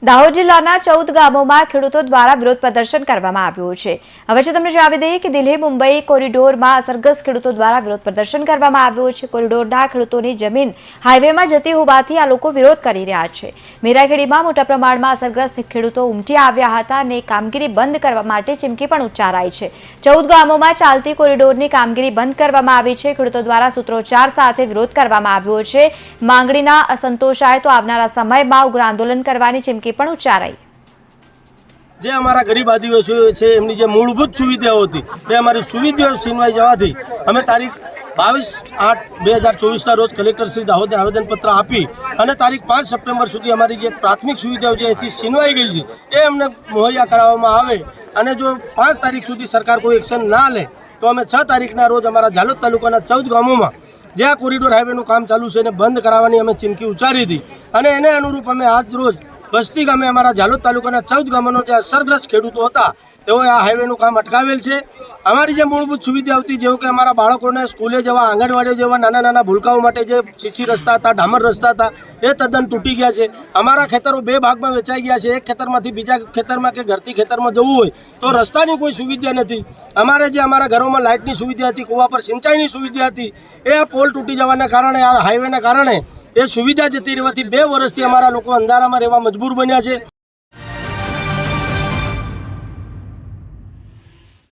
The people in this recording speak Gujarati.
દાહોદ જિલ્લાના 14 ગામોમાં ખેડૂતો દ્વારા વિરોધ પ્રદર્શન કરવામાં આવ્યું છે। હવે તમને જણાવી દઈએ કે દિલ્હી મુંબઈ કોરિડોરમાં અસરગ્રસ્ત ખેડૂતો દ્વારા વિરોધ પ્રદર્શન કરવામાં આવ્યું છે। કોરિડોરના ખેડૂતોની જમીન હાઈવેમાં જતી હોવાથી આ લોકો વિરોધ કરી રહ્યા છે। મેરાખેડીમાં મોટા પ્રમાણમાં અસરગ્રસ્ત ખેડૂતો ઉમટી આવ્યા હતા અને કામગીરી બંધ કરવા માટે ચીમકી પણ ઉચ્ચારાઈ છે। 14 ગામોમાં ચાલતી કોરિડોરની કામગીરી બંધ કરવામાં આવી છે। ખેડૂતો દ્વારા સૂત્રોચ્ચાર સાથે વિરોધ કરવામાં આવ્યો છે। માંગણીના અસંતોષાય તો આવનારા સમયમાં ઉગ્ર આંદોલન કરવાની ચીમકી પણ ઉચ્ચારાઈ। જે અમારા ગરીબ આદિવાસીઓ છે એમની જે મૂળભૂત સુવિધાઓ હતી એ અમારી સુવિધાઓ છીનવાઈ જવાથી અમે તારીખ 22/8/2024ના રોજ કલેક્ટર શ્રી દાહોદને આવેદનપત્ર આપી અને તારીખ 5 સપ્ટેમ્બર સુધી અમારી જે પ્રાથમિક સુવિધાઓ જે એથી છીનવાઈ ગઈ છે એ અમને મુહૈયા કરાવવામાં આવે અને જો 5 તારીખ સુધી સરકાર કોઈ એક્શન ના લે તો અમે 6 તારીખના રોજ અમારા ઝાલોદ તાલુકાના 14 ગામોમાં જે આ કોરિડોર હાઈવેનું કામ ચાલુ છે એને બંધ કરાવવાની અમે ચીમકી ઉચ્ચારી હતી અને એને અનુરૂપ અમે આજ રોજ બસ્તી ગામે અમારા ઝાલોદ તાલુકાના 14 ગામોનો જે અસરગ્રસ્ત ખેડૂતો હતા તેઓએ આ હાઈવેનું કામ અટકાવેલ છે। અમારી જે મૂળભૂત સુવિધા હતી જેવું કે અમારા બાળકોને સ્કૂલે જવા આંગણવાડીઓ જેવા નાના નાના ભૂલકાઓ માટે જે સીસી રસ્તા હતા ડામર રસ્તા હતા એ તદ્દન તૂટી ગયા છે। અમારા ખેતરો 2 ભાગમાં વેચાઈ ગયા છે। એક ખેતરમાંથી બીજા ખેતરમાં કે ઘરથી ખેતરમાં જવું હોય તો રસ્તાની કોઈ સુવિધા નથી। અમારે જે અમારા ઘરોમાં લાઇટની સુવિધા હતી, કૂવા પર સિંચાઈની સુવિધા હતી, એ આ પોલ તૂટી જવાના કારણે આ હાઈવેના કારણે એ સુવિધા જતી રહેવાથી 2 વર્ષથી અમારા લોકો અંધારામાં રહેવા મજબૂર બન્યા છે।